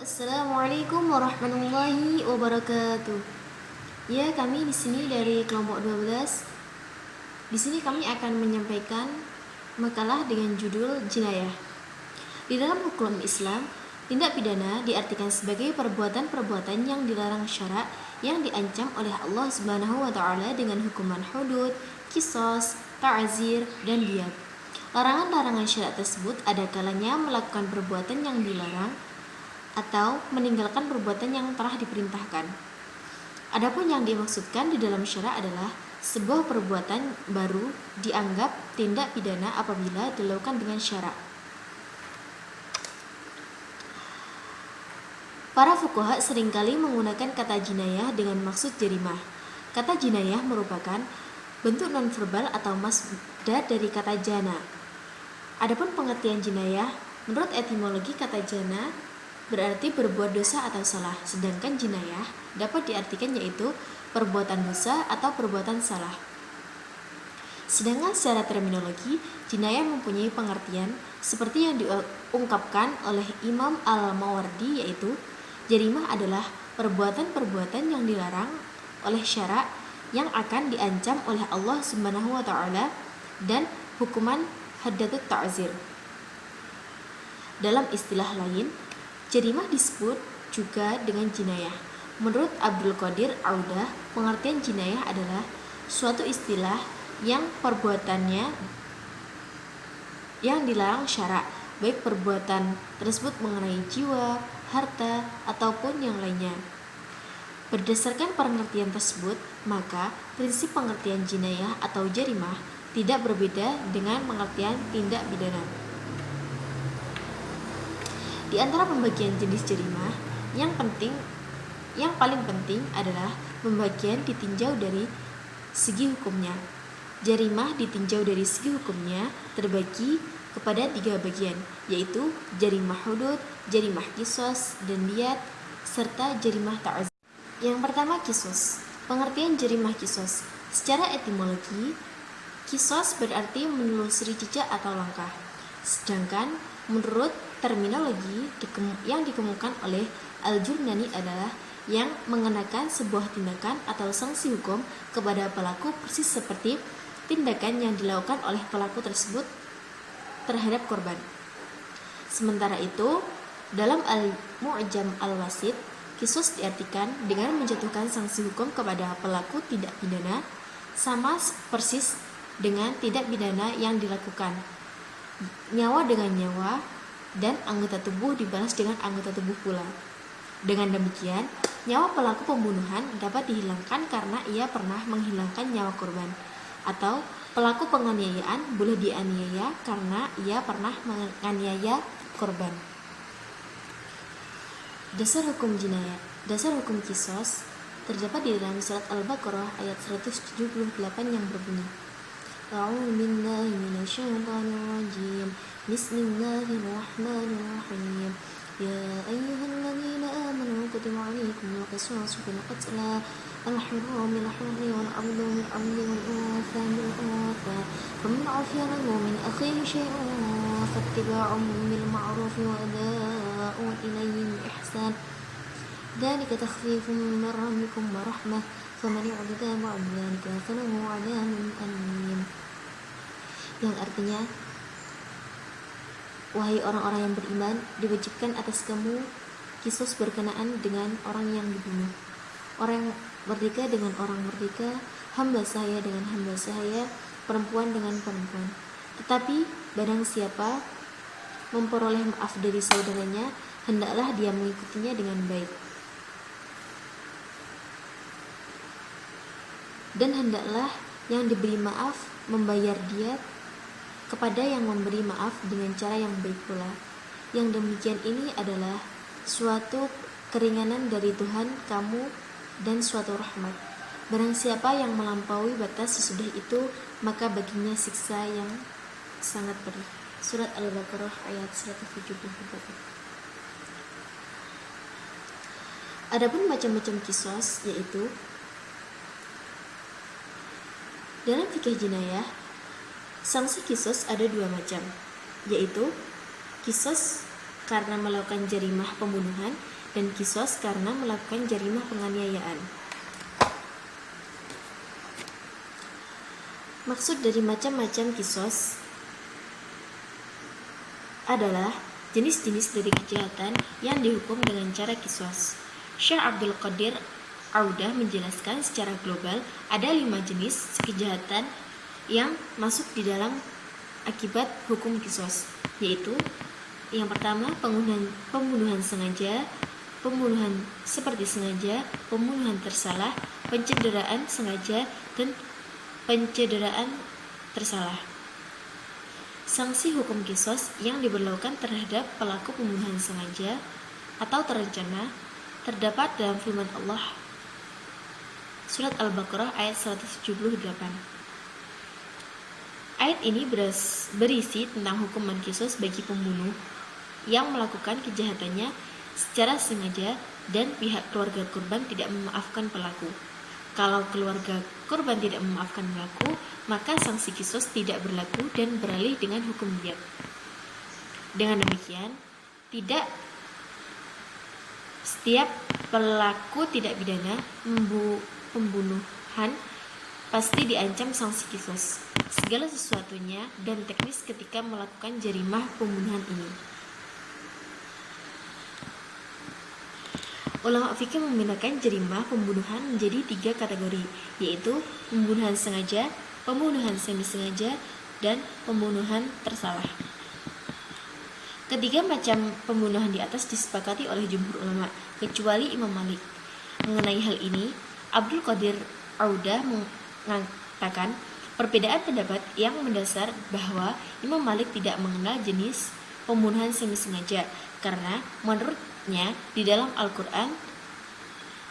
Assalamualaikum warahmatullahi wabarakatuh. Ya, kami di sini dari kelompok 12. Di sini kami akan menyampaikan makalah dengan judul Jinayah. Di dalam hukum Islam, tindak pidana diartikan sebagai perbuatan-perbuatan yang dilarang syara yang diancam oleh Allah Subhanahu wa taala dengan hukuman hudud, qisas, ta'zir, dan diyat. Larangan-larangan syara tersebut ada kalanya melakukan perbuatan yang dilarang atau meninggalkan perbuatan yang telah diperintahkan. Adapun yang dimaksudkan di dalam syara adalah sebuah perbuatan baru dianggap tindak pidana apabila dilakukan dengan syara. Para fuqaha seringkali menggunakan kata jinayah dengan maksud jarimah. Kata jinayah merupakan bentuk nonverbal atau masdar dari kata jana. Adapun pengertian jinayah, menurut etimologi kata jana berarti berbuat dosa atau salah, sedangkan jinayah dapat diartikan yaitu perbuatan dosa atau perbuatan salah. Sedangkan secara terminologi, jinayah mempunyai pengertian seperti yang diungkapkan oleh Imam Al-Mawardi, yaitu jarimah adalah perbuatan-perbuatan yang dilarang oleh syara yang akan diancam oleh Allah Subhanahu wa taala dan hukuman haddatut ta'zir. Dalam istilah lain, jarimah disebut juga dengan jinayah. Menurut Abdul Qadir Audah, pengertian jinayah adalah suatu istilah yang perbuatannya yang dilarang syara, baik perbuatan tersebut mengenai jiwa, harta, ataupun yang lainnya. Berdasarkan pengertian tersebut, maka prinsip pengertian jinayah atau jarimah tidak berbeda dengan pengertian tindak pidana. Di antara pembagian jenis jarimah, yang paling penting adalah pembagian ditinjau dari segi hukumnya. Jarimah ditinjau dari segi hukumnya terbagi kepada 3 bagian, yaitu jarimah hudud, jarimah qisas, dan diyat, serta jarimah ta'zir. Yang pertama, qisas. Pengertian jarimah qisas. Secara etimologi, qisas berarti menelusuri jejak atau langkah. Sedangkan menurut terminologi yang dikemukakan oleh Al-Jurnani adalah yang mengenakan sebuah tindakan atau sanksi hukum kepada pelaku persis seperti tindakan yang dilakukan oleh pelaku tersebut terhadap korban. Sementara itu, dalam Al-Mu'jam Al-Wasit, qisas diartikan dengan menjatuhkan sanksi hukum kepada pelaku tindak pidana sama persis dengan tindak pidana yang dilakukan. Nyawa dengan nyawa dan anggota tubuh dibalas dengan anggota tubuh pula. Dengan demikian, nyawa pelaku pembunuhan dapat dihilangkan karena ia pernah menghilangkan nyawa korban, atau pelaku penganiayaan boleh dianiaya karena ia pernah menganiaya korban. Dasar hukum jinayah, dasar hukum qisas terdapat di dalam surat Al-Baqarah ayat 178 yang berbunyi: A'udzu billahi minasyaitonir rajim. Bismillahirrahmanirrahim. Ya ayyuhalladzina amanu kutiba 'alaikumus qisasu fil qatl al-hurru bil hurri wal 'abdu bil 'abdi wal untha bil untha faman 'afiya lahu min akhihi shay'un fattiba'un bil ma'ruf wa ada'un ilayhi bi ihsan. Dzalika takhfifun min rabbikum wa rahmah faman i'tada ba'da dzalika falahu 'adzabun alim. Yang artinya, wahai orang-orang yang beriman, diwajibkan atas kamu qisas berkenaan dengan orang yang dibunuh, orang merdeka dengan orang merdeka, hamba sahaya dengan hamba sahaya, perempuan dengan perempuan. Tetapi barang siapa memperoleh maaf dari saudaranya, hendaklah dia mengikutinya dengan baik. Dan hendaklah yang diberi maaf membayar diat kepada yang memberi maaf dengan cara yang baik pula. Yang demikian ini adalah suatu keringanan dari Tuhan kamu dan suatu rahmat. Barang siapa yang melampaui batas sesudah itu, maka baginya siksa yang sangat pedih. Surat Al-Baqarah ayat 174. Adapun macam-macam qisas, yaitu dalam fikih jinayah, sanksi qisas ada 2 macam, yaitu qisas karena melakukan jarimah pembunuhan dan kisos karena melakukan jarimah penganiayaan. Maksud dari macam-macam kisos adalah jenis-jenis dari kejahatan yang dihukum dengan cara kisos. Syekh Abdul Qadir Audah menjelaskan secara global ada 5 jenis kejahatan yang masuk di dalam akibat hukum kisos, yaitu yang pertama pembunuhan sengaja, pembunuhan seperti sengaja, pembunuhan tersalah, pencederaan sengaja, dan pencederaan tersalah. Sanksi hukum kisos yang diberlakukan terhadap pelaku pembunuhan sengaja atau terencana terdapat dalam firman Allah Surat Al-Baqarah ayat 178. Ayat ini berisi tentang hukuman kisos bagi pembunuh yang melakukan kejahatannya secara sengaja dan pihak keluarga korban tidak memaafkan pelaku. Kalau keluarga korban tidak memaafkan pelaku, maka sanksi kisos tidak berlaku dan beralih dengan hukum diyat. Dengan demikian, tidak setiap pelaku tidak pidana pembunuhan pasti diancam sanksi kisos. Segala sesuatunya dan teknis ketika melakukan jarimah pembunuhan ini. Ulama fikih membedakan jarimah pembunuhan menjadi 3 kategori, yaitu pembunuhan sengaja, pembunuhan semi sengaja, dan pembunuhan tersalah. Ketiga macam pembunuhan di atas disepakati oleh jumhur ulama, kecuali Imam Malik. Mengenai hal ini, Abdul Qadir Audah mengatakan perbedaan pendapat yang mendasar bahwa Imam Malik tidak mengenal jenis pembunuhan semi sengaja karena menurutnya di dalam Al-Quran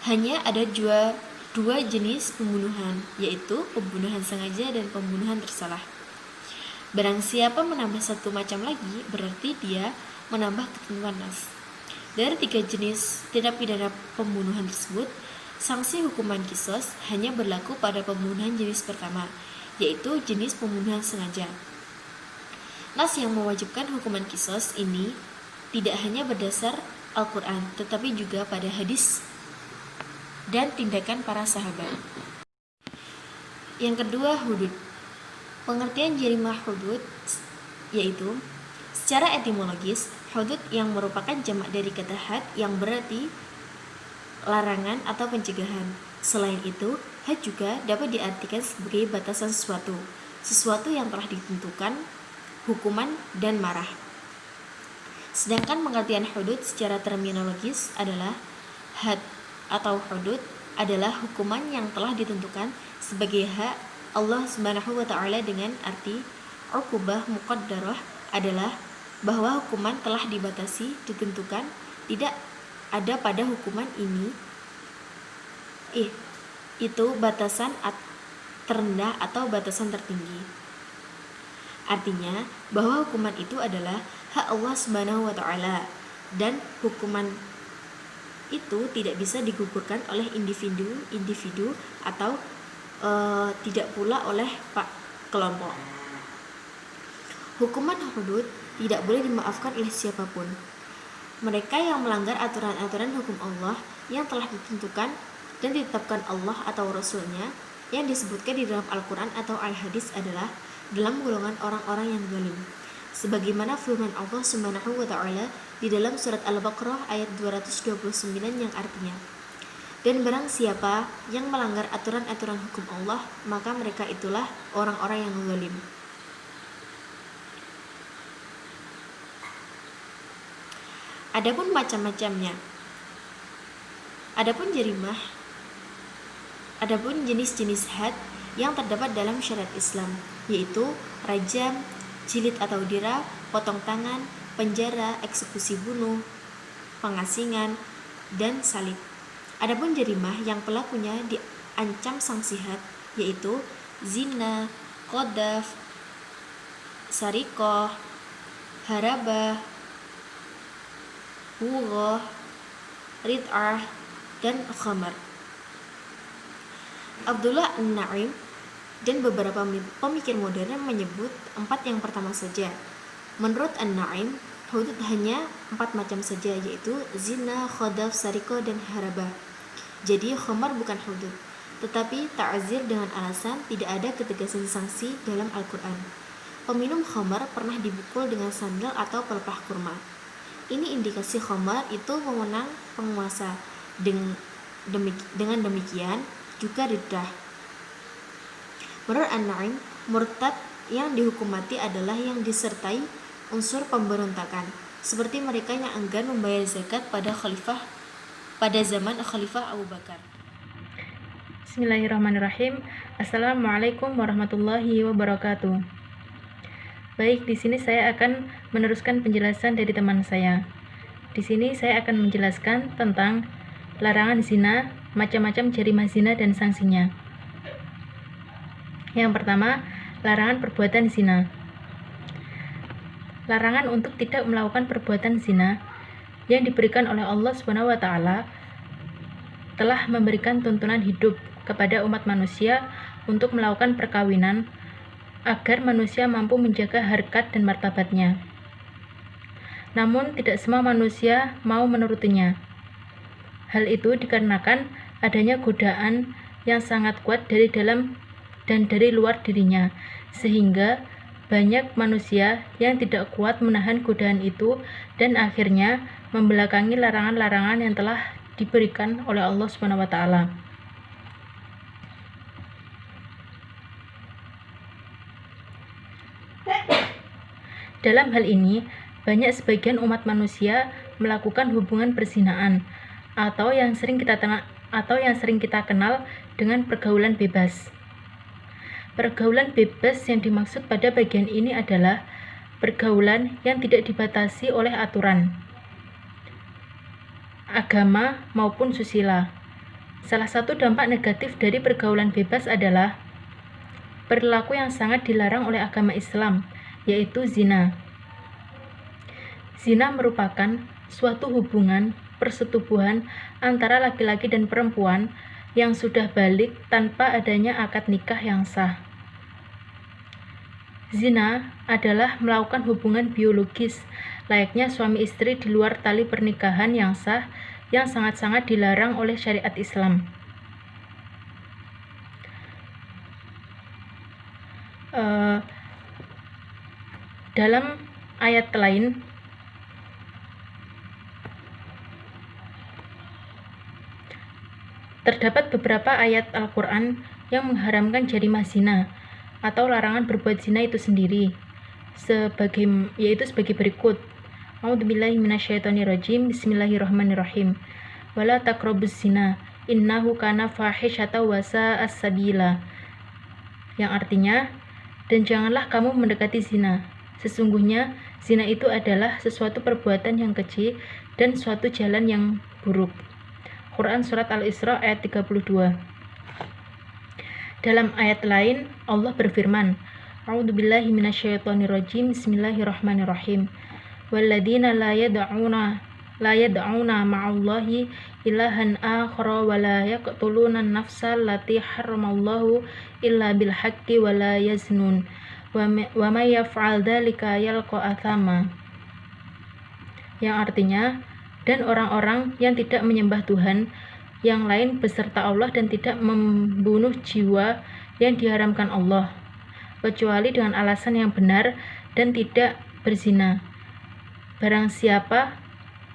hanya ada dua jenis pembunuhan, yaitu pembunuhan sengaja dan pembunuhan tersalah. Barang siapa menambah satu macam lagi, berarti dia menambah ketentuan nas. Dari 3 jenis tindak pidana pembunuhan tersebut, sanksi hukuman kisos hanya berlaku pada pembunuhan jenis pertama, yaitu jenis pembunuhan sengaja. Nas yang mewajibkan hukuman kisos ini tidak hanya berdasar Al-Quran, tetapi juga pada hadis dan tindakan para sahabat. Yang kedua, hudud. Pengertian jarimah hudud yaitu secara etimologis, hudud yang merupakan jamak dari kata had yang berarti larangan atau pencegahan. Selain itu, had juga dapat diartikan sebagai batasan sesuatu yang telah ditentukan, hukuman, dan marah. Sedangkan pengertian hudud secara terminologis adalah had atau hudud adalah hukuman yang telah ditentukan sebagai hak Allah Subhanahu wa taala dengan arti uqubah muqaddarah adalah bahwa hukuman telah dibatasi, ditentukan, tidak ada pada hukuman ini itu batasan terendah atau batasan tertinggi. Artinya bahwa hukuman itu adalah hak Allah Subhanahu wa taala dan hukuman itu tidak bisa digugurkan oleh individu atau tidak pula oleh kelompok. Hukuman hudud tidak boleh dimaafkan oleh siapapun. Mereka yang melanggar aturan-aturan hukum Allah yang telah ditentukan dan ditetapkan Allah atau Rasul-Nya yang disebutkan di dalam Al-Quran atau Al-Hadis adalah dalam golongan orang-orang yang zalim. Sebagaimana firman Allah Subhanahu wa taala di dalam surat Al-Baqarah ayat 229 yang artinya, dan barang siapa yang melanggar aturan-aturan hukum Allah, maka mereka itulah orang-orang yang zalim. Adapun macam-macamnya. Adapun jenis-jenis had yang terdapat dalam syariat Islam, yaitu rajam, jilid atau dira, potong tangan, penjara, eksekusi bunuh, pengasingan, dan salib. Adapun jarimah yang pelakunya diancam sanksi had, yaitu zina, qadhaf, sarikoh, harabah, hughah, rid'ah, dan khamar. Abdullah An-Na'im dan beberapa pemikir modern menyebut 4 yang pertama saja. Menurut An-Na'im, Hudud hanya 4 macam saja, yaitu zina, khodaf, sariko, dan harabah. Jadi khamar bukan hudud, tetapi ta'zir dengan alasan tidak ada ketegasan sanksi dalam Al-Quran. Peminum khamar pernah dipukul dengan sandal atau pelepah kurma. Ini indikasi khamar itu memenang penguasa. Dengan demikian juga riddah. Menurut An-Naim, murtad yang dihukum mati adalah yang disertai unsur pemberontakan, seperti mereka yang enggan membayar zakat pada zaman Khalifah Abu Bakar. Bismillahirrahmanirrahim. Assalamualaikum warahmatullahi wabarakatuh. Baik, di sini saya akan meneruskan penjelasan dari teman saya. Di sini saya akan menjelaskan tentang larangan zina, macam-macam jarimah zina dan sanksinya. Yang pertama, larangan perbuatan zina. Larangan untuk tidak melakukan perbuatan zina yang diberikan oleh Allah SWT telah memberikan tuntunan hidup kepada umat manusia untuk melakukan perkawinan agar manusia mampu menjaga harkat dan martabatnya. Namun tidak semua manusia mau menurutinya. Hal itu dikarenakan adanya godaan yang sangat kuat dari dalam dan dari luar dirinya, sehingga banyak manusia yang tidak kuat menahan godaan itu dan akhirnya membelakangi larangan-larangan yang telah diberikan oleh Allah SWT. Dalam hal ini, banyak sebagian umat manusia melakukan hubungan perzinaan atau yang sering kita kenal dengan pergaulan bebas. Pergaulan bebas yang dimaksud pada bagian ini adalah pergaulan yang tidak dibatasi oleh aturan agama maupun susila. Salah satu dampak negatif dari pergaulan bebas adalah perilaku yang sangat dilarang oleh agama Islam, yaitu zina. Zina merupakan suatu hubungan persetubuhan antara laki-laki dan perempuan yang sudah balik tanpa adanya akad nikah yang sah. Zina adalah melakukan hubungan biologis layaknya suami istri di luar tali pernikahan yang sah yang sangat-sangat dilarang oleh syariat Islam. Dalam ayat lain terdapat beberapa ayat Al-Quran yang mengharamkan jarimah zina atau larangan berbuat zina itu sendiri, yaitu sebagai berikut. A'udzubillahi minasyaitonirrajim. Bismillahirrahmanirrahim. Wala taqrabuz zina innahu kana fahisyata wa sa'as sabila. Yang artinya, dan janganlah kamu mendekati zina. Sesungguhnya zina itu adalah sesuatu perbuatan yang keji dan suatu jalan yang buruk. Quran Surat Al-Isra ayat 32. Dalam ayat lain, Allah berfirman, A'udzubillahi minasyaitonirrajim. Bismillahirrahmanirrahim. Walladzina la yad'una ma'allahi ilahan akhara wa la yaqtuluna an-nafsa allati harramallahu illa bil haqqi wa la yaznun wa may yaf'al dzalika yalqa athama. Yang artinya, dan orang-orang yang tidak menyembah Tuhan yang lain beserta Allah dan tidak membunuh jiwa yang diharamkan Allah kecuali dengan alasan yang benar dan tidak berzina. Barang siapa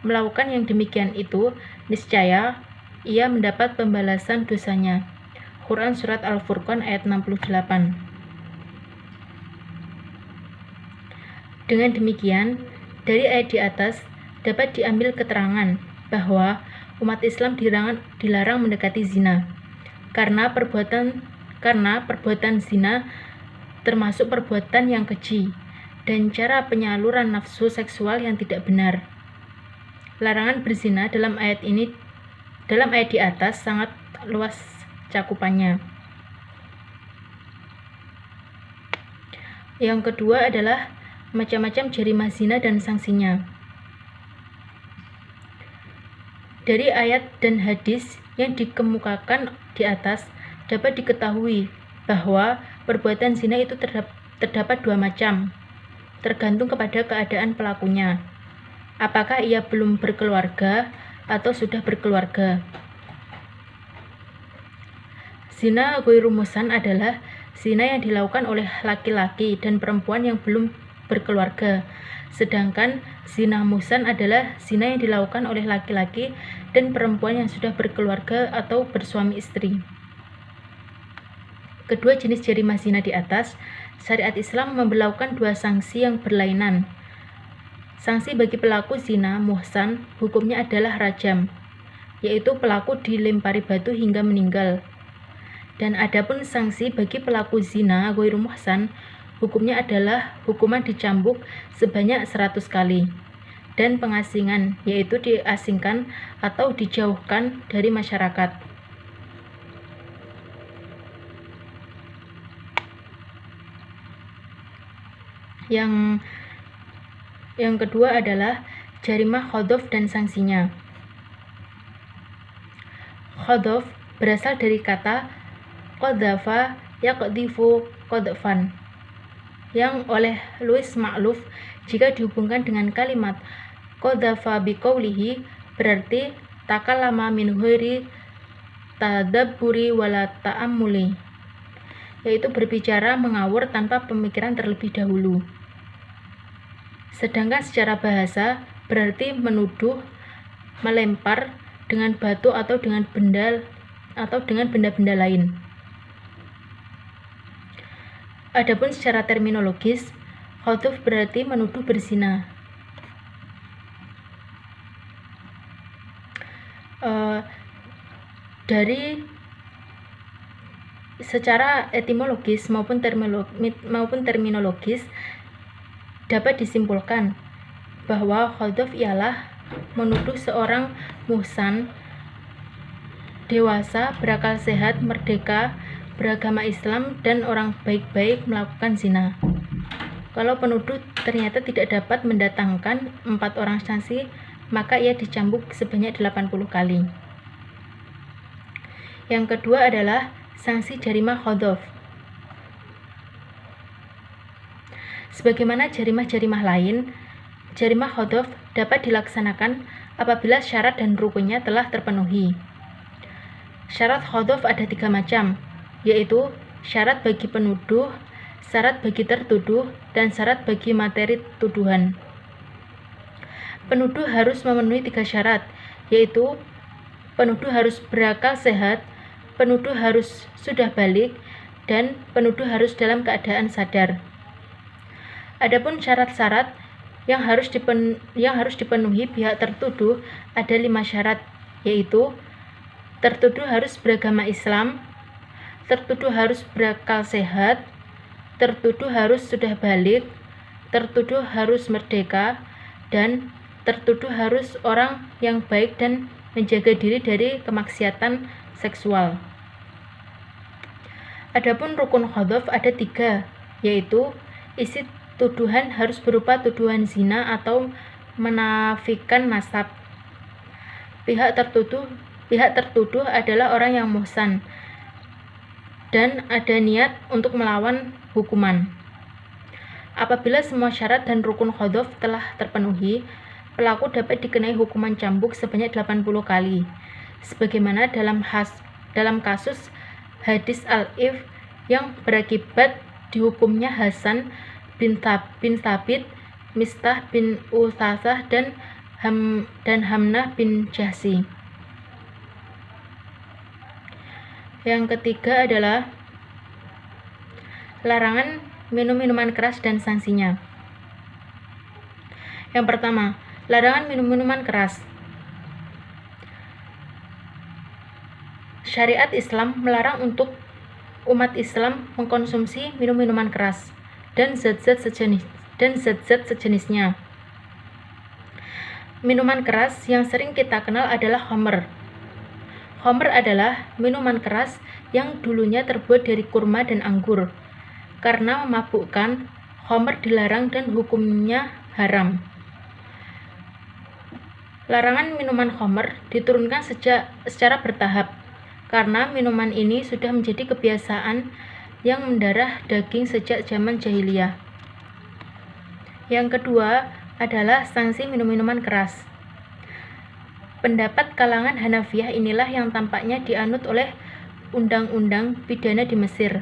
melakukan yang demikian itu, niscaya ia mendapat pembalasan dosanya. Quran Surat Al-Furqan ayat 68. Dengan demikian, dari ayat di atas dapat diambil keterangan bahwa umat Islam dilarang mendekati zina karena perbuatan zina termasuk perbuatan yang keji dan cara penyaluran nafsu seksual yang tidak benar. Larangan berzina dalam ayat di atas sangat luas cakupannya. Yang kedua adalah macam-macam jarimah zina dan sanksinya. Dari ayat dan hadis yang dikemukakan di atas dapat diketahui bahwa perbuatan zina itu terdapat dua macam, tergantung kepada keadaan pelakunya. apakah ia belum berkeluarga atau sudah berkeluarga. Zina ghairu muhsan adalah zina yang dilakukan oleh laki-laki dan perempuan yang belum berkeluarga. Sedangkan zina muhsan adalah zina yang dilakukan oleh laki-laki dan perempuan yang sudah berkeluarga atau bersuami istri. Kedua jenis jarimah zina di atas, syariat Islam memberlakukan dua sanksi yang berlainan. Sanksi bagi pelaku zina muhsan hukumnya adalah rajam, yaitu pelaku dilempari batu hingga meninggal. Dan adapun sanksi bagi pelaku zina ghairu muhsan hukumnya adalah hukuman dicambuk sebanyak 100 kali dan pengasingan, yaitu diasingkan atau dijauhkan dari masyarakat. Yang kedua adalah jarimah qadhaf dan sanksinya. Qadhaf berasal dari kata qadhafa yaqdhifu qadhfan, yang oleh Louis Ma'luf jika dihubungkan dengan kalimat qadhafa biqaulihi berarti takallama min ghairi tadabburi wala ta'ammuli, yaitu berbicara mengawur tanpa pemikiran terlebih dahulu. Sedangkan secara bahasa berarti menuduh, melempar dengan batu atau dengan benda-benda lain. Adapun secara terminologis, qadhaf berarti menuduh berzina. Dari secara etimologis maupun terminologis dapat disimpulkan bahwa qadhaf ialah menuduh seorang muhsan dewasa, berakal sehat, merdeka, beragama Islam, dan orang baik-baik melakukan zina. Kalau penuduh ternyata tidak dapat mendatangkan 4 orang saksi, maka ia dicambuk sebanyak 80 kali. Yang kedua adalah sanksi jarimah qadhaf. Sebagaimana jarimah-jarimah lain, jarimah qadhaf dapat dilaksanakan apabila syarat dan rukunnya telah terpenuhi. Syarat qadhaf ada 3 macam, yaitu syarat bagi penuduh, syarat bagi tertuduh, dan syarat bagi materi tuduhan. Penuduh harus memenuhi 3 syarat, yaitu penuduh harus berakal sehat, penuduh harus sudah balik, dan penuduh harus dalam keadaan sadar. Adapun syarat-syarat yang harus dipenuhi pihak tertuduh ada 5 syarat, yaitu tertuduh harus beragama Islam, tertuduh harus berakal sehat, tertuduh harus sudah balik, tertuduh harus merdeka, dan tertuduh harus orang yang baik dan menjaga diri dari kemaksiatan seksual. Adapun rukun qadhaf ada 3, yaitu isi tuduhan harus berupa tuduhan zina atau menafikan nasab. Pihak tertuduh adalah orang yang muhsan dan ada niat untuk melawan hukuman. Apabila semua syarat dan rukun qadhaf telah terpenuhi, pelaku dapat dikenai hukuman cambuk sebanyak 80 kali. Sebagaimana dalam kasus hadis al-if yang berakibat dihukumnya Hasan bin Thabit, Mistah bin Utsasah, dan Hamnah bin Jahsi. Yang ketiga adalah larangan minum minuman keras dan sanksinya. Yang pertama, larangan minum minuman keras. Syariat Islam melarang untuk umat Islam mengkonsumsi minum-minuman keras dan zat-zat sejenisnya. Minuman keras yang sering kita kenal adalah khamr. Khamr adalah minuman keras yang dulunya terbuat dari kurma dan anggur. Karena memabukkan, khamr dilarang dan hukumnya haram. Larangan minuman khamr diturunkan secara bertahap, karena minuman ini sudah menjadi kebiasaan yang mendarah daging sejak zaman jahiliyah. Yang kedua, adalah sanksi minum-minuman keras. Pendapat kalangan Hanafiyah inilah yang tampaknya dianut oleh undang-undang pidana di Mesir.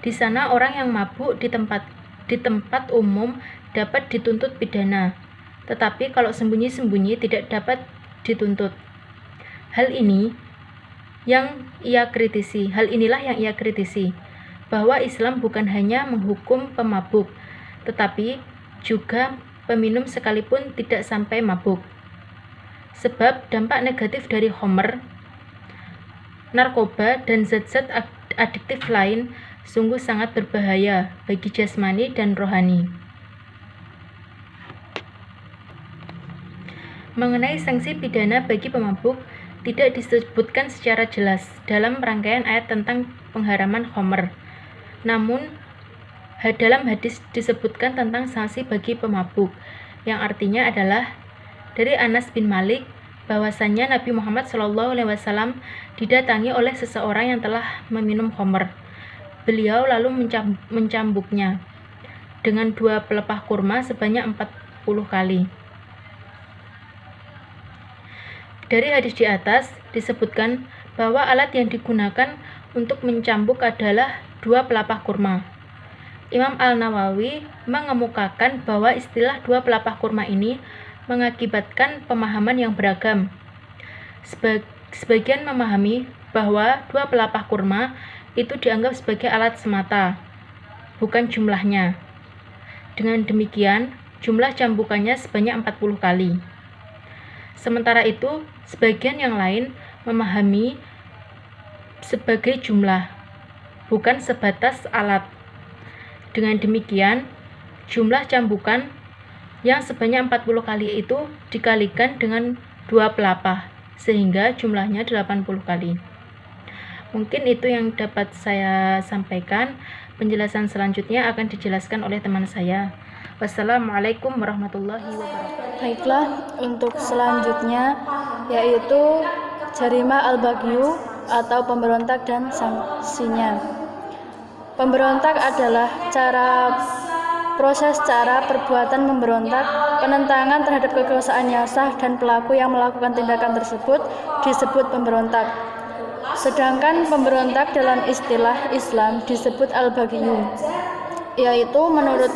Di sana orang yang mabuk di tempat umum dapat dituntut pidana, tetapi kalau sembunyi-sembunyi tidak dapat dituntut. Hal inilah yang ia kritisi, bahwa Islam bukan hanya menghukum pemabuk, tetapi juga peminum sekalipun tidak sampai mabuk. Sebab dampak negatif dari khamr, narkoba, dan zat-zat adiktif lain sungguh sangat berbahaya bagi jasmani dan rohani. Mengenai sanksi pidana bagi pemabuk, tidak disebutkan secara jelas dalam rangkaian ayat tentang pengharaman khamr. Namun, dalam hadis disebutkan tentang sanksi bagi pemabuk, yang artinya adalah dari Anas bin Malik bahwasannya Nabi Muhammad SAW didatangi oleh seseorang yang telah meminum khamr. Beliau lalu mencambuknya dengan 2 pelepah kurma sebanyak 40 kali. Dari hadis di atas disebutkan bahwa alat yang digunakan untuk mencambuk adalah 2 pelepah kurma. Imam Al-Nawawi mengemukakan bahwa istilah 2 pelepah kurma ini mengakibatkan pemahaman yang beragam. Sebagian memahami bahwa 2 pelepah kurma itu dianggap sebagai alat semata, bukan jumlahnya. Dengan demikian, jumlah cambukannya sebanyak 40 kali. Sementara itu, sebagian yang lain memahami sebagai jumlah, bukan sebatas alat. Dengan demikian, jumlah cambukan yang sebanyak 40 kali itu dikalikan dengan 2 pelepah, sehingga jumlahnya 80 kali. Mungkin itu yang dapat saya sampaikan. Penjelasan selanjutnya akan dijelaskan oleh teman saya. Wassalamualaikum warahmatullahi wabarakatuh. Baiklah, untuk selanjutnya yaitu jarima al-baghyu atau pemberontak dan sanksinya. Pemberontak adalah proses cara perbuatan memberontak, penentangan terhadap kekuasaan yang sah dan pelaku yang melakukan tindakan tersebut disebut pemberontak. Sedangkan pemberontak dalam istilah Islam disebut al-baghyu, yaitu menurut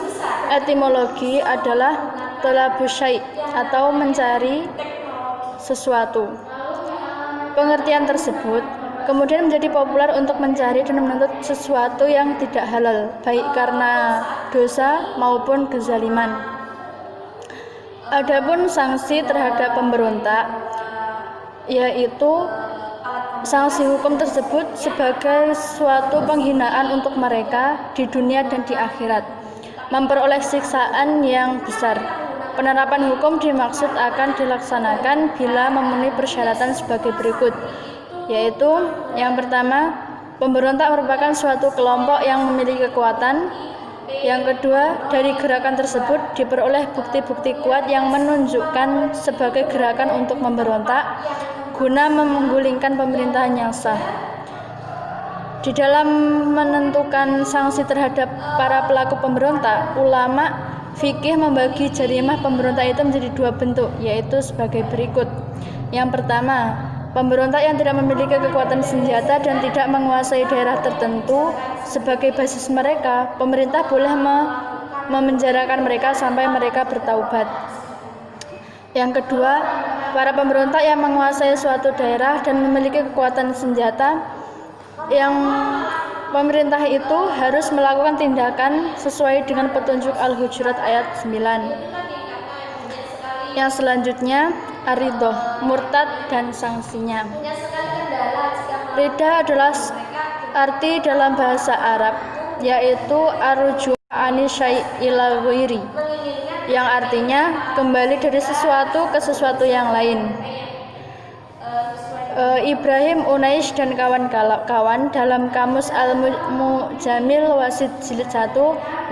etimologi adalah talabus syai' atau mencari sesuatu. Pengertian tersebut kemudian menjadi populer untuk mencari dan menuntut sesuatu yang tidak halal, baik karena dosa maupun kezaliman. Adapun sanksi terhadap pemberontak, yaitu sanksi hukum tersebut sebagai suatu penghinaan untuk mereka di dunia dan di akhirat, memperoleh siksaan yang besar. Penerapan hukum dimaksud akan dilaksanakan bila memenuhi persyaratan sebagai berikut, yaitu yang pertama, pemberontak merupakan suatu kelompok yang memiliki kekuatan. Yang kedua, dari gerakan tersebut diperoleh bukti-bukti kuat yang menunjukkan sebagai gerakan untuk memberontak guna menggulingkan pemerintahan yang sah. Di dalam menentukan sanksi terhadap para pelaku pemberontak, ulama fikih membagi jarimah pemberontak itu menjadi 2 bentuk, yaitu sebagai berikut. Yang pertama, pemberontak yang tidak memiliki kekuatan senjata dan tidak menguasai daerah tertentu sebagai basis mereka, pemerintah boleh memenjarakan mereka sampai mereka bertaubat. Yang kedua, para pemberontak yang menguasai suatu daerah dan memiliki kekuatan senjata, yang pemerintah itu harus melakukan tindakan sesuai dengan petunjuk Al-Hujurat ayat 9. Yang selanjutnya, ar-ridhah, murtad dan sanksinya. Ridha adalah arti dalam bahasa Arab, yaitu ar-ruju' ani syai' ila ghairi, yang artinya kembali dari sesuatu ke sesuatu yang lain. Ibrahim Unais dan kawan-kawan dalam Kamus Al-Mujamil Wasid Jilid 1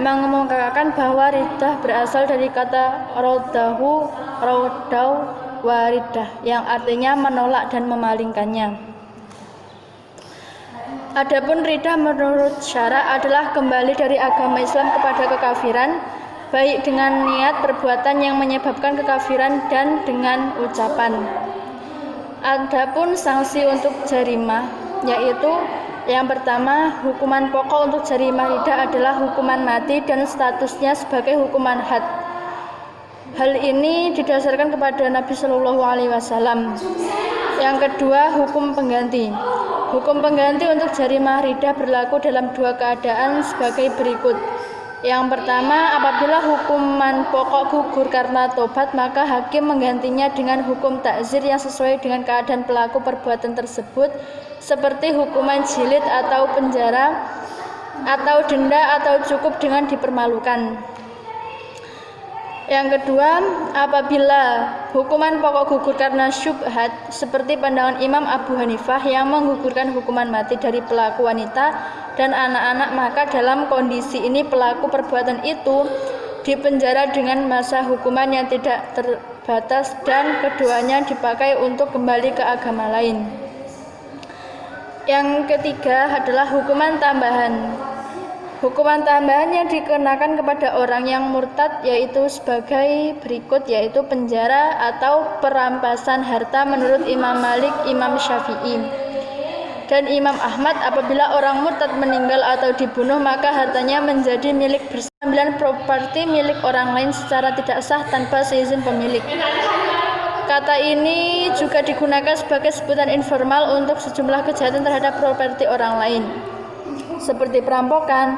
mengemukakan bahwa riddah berasal dari kata radahu, radau, waridah, yang artinya menolak dan memalingkannya. Adapun riddah menurut syara adalah kembali dari agama Islam kepada kekafiran, baik dengan niat perbuatan yang menyebabkan kekafiran dan dengan ucapan. Adapun sanksi untuk jarimah, yaitu yang pertama, hukuman pokok untuk jarimah riddah adalah hukuman mati dan statusnya sebagai hukuman had. Hal ini didasarkan kepada Nabi Shallallahu Alaihi Wasallam. Yang kedua, hukum pengganti. Hukum pengganti untuk jarimah riddah berlaku dalam dua keadaan sebagai berikut. Yang pertama, apabila hukuman pokok gugur karena tobat, maka hakim menggantinya dengan hukum takzir yang sesuai dengan keadaan pelaku perbuatan tersebut, seperti hukuman jilid atau penjara, atau denda, atau cukup dengan dipermalukan. Yang kedua, apabila hukuman pokok gugur karena syubhat, seperti pandangan Imam Abu Hanifah yang menggugurkan hukuman mati dari pelaku wanita dan anak-anak, maka dalam kondisi ini pelaku perbuatan itu dipenjara dengan masa hukuman yang tidak terbatas dan keduanya dipakai untuk kembali ke agama lain. Yang ketiga adalah hukuman tambahan. Hukuman tambahan yang dikenakan kepada orang yang murtad yaitu sebagai berikut, yaitu penjara atau perampasan harta menurut Imam Malik, Imam Syafi'i, dan Imam Ahmad. Apabila orang murtad meninggal atau dibunuh, maka hartanya menjadi milik bersama. Pengambilan properti milik orang lain secara tidak sah tanpa seizin pemilik. Kata ini juga digunakan sebagai sebutan informal untuk sejumlah kejahatan terhadap properti orang lain, seperti perampokan,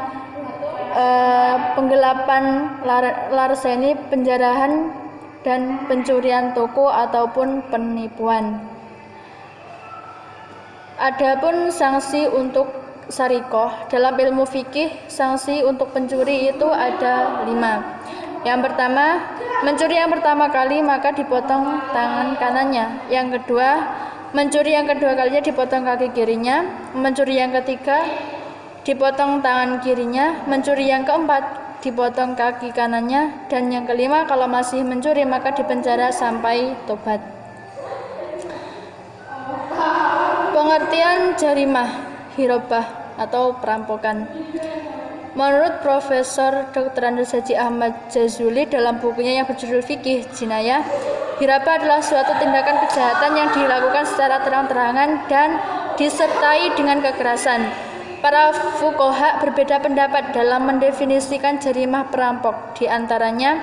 penggelapan, larceni, penjarahan, dan pencurian toko ataupun penipuan. Adapun sanksi untuk sarikoh, dalam ilmu fikih sanksi untuk pencuri itu ada 5. Yang pertama, mencuri yang pertama kali maka dipotong tangan kanannya. Yang kedua, mencuri yang kedua kalinya dipotong kaki kirinya. Mencuri yang ketiga dipotong tangan kirinya. Mencuri yang keempat dipotong kaki kanannya. Dan yang kelima, kalau masih mencuri maka dipenjara sampai tobat. Pengertian jarimah hirabah atau perampokan. Menurut Profesor Dr. Andes Haji Ahmad Jazuli dalam bukunya yang berjudul Fikih Jinayah, hirabah adalah suatu tindakan kejahatan yang dilakukan secara terang-terangan dan disertai dengan kekerasan. Para fuqaha berbeda pendapat dalam mendefinisikan jarimah perampok. Di antaranya,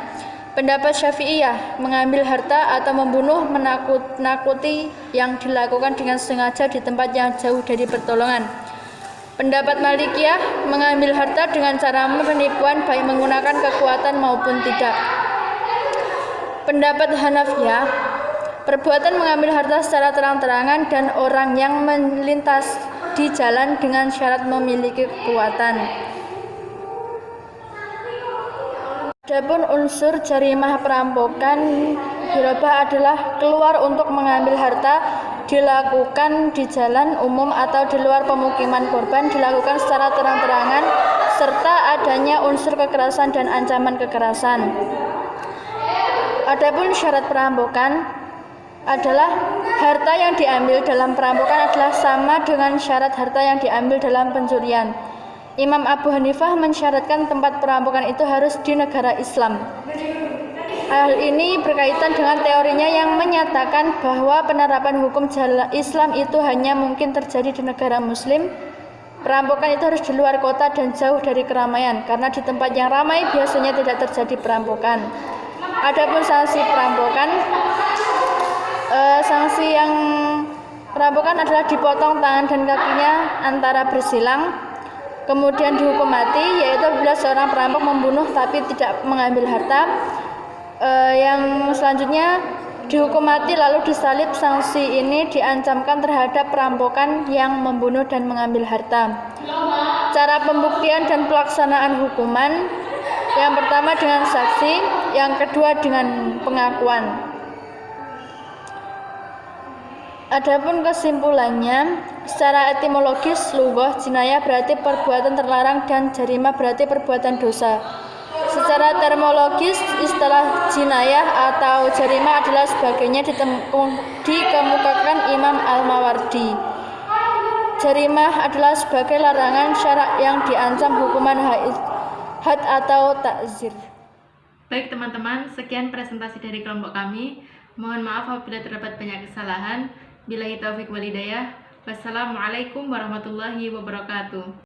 pendapat Syafi'iyah, mengambil harta atau membunuh menakut-nakuti yang dilakukan dengan sengaja di tempat yang jauh dari pertolongan. Pendapat Malikiyah, mengambil harta dengan cara penipuan baik menggunakan kekuatan maupun tidak. Pendapat Hanafiyah, perbuatan mengambil harta secara terang-terangan dan orang yang melintas di jalan dengan syarat memiliki kekuatan. Adapun unsur jarimah perampokan hirabah adalah keluar untuk mengambil harta, dilakukan di jalan umum atau di luar pemukiman korban, dilakukan secara terang-terangan, serta adanya unsur kekerasan dan ancaman kekerasan. Adapun syarat perampokan adalah harta yang diambil dalam perampokan adalah sama dengan syarat harta yang diambil dalam pencurian. Imam Abu Hanifah mensyaratkan tempat perampokan itu harus di negara Islam. Hal ini berkaitan dengan teorinya yang menyatakan bahwa penerapan hukum Islam itu hanya mungkin terjadi di negara Muslim. Perampokan itu harus di luar kota dan jauh dari keramaian, karena di tempat yang ramai biasanya tidak terjadi perampokan. Adapun sanksi perampokan, sanksi yang perampokan adalah dipotong tangan dan kakinya antara bersilang, kemudian dihukum mati, yaitu bila seorang perampok membunuh tapi tidak mengambil harta. Yang selanjutnya dihukum mati lalu disalib. Sanksi ini diancamkan terhadap perampokan yang membunuh dan mengambil harta. Cara pembuktian dan pelaksanaan hukuman, yang pertama dengan saksi, yang kedua dengan pengakuan. Adapun kesimpulannya, secara etimologis lughah jinayah berarti perbuatan terlarang dan jarimah berarti perbuatan dosa. Secara termologis, istilah jinayah atau jarimah adalah sebagainya dikemukakan Imam Al-Mawardi. Jarimah adalah sebagai larangan syarak yang diancam hukuman had atau takzir. Baik teman-teman, sekian presentasi dari kelompok kami. Mohon maaf apabila terdapat banyak kesalahan. Billahi taufiq wal hidayah. Wassalamualaikum warahmatullahi wabarakatuh.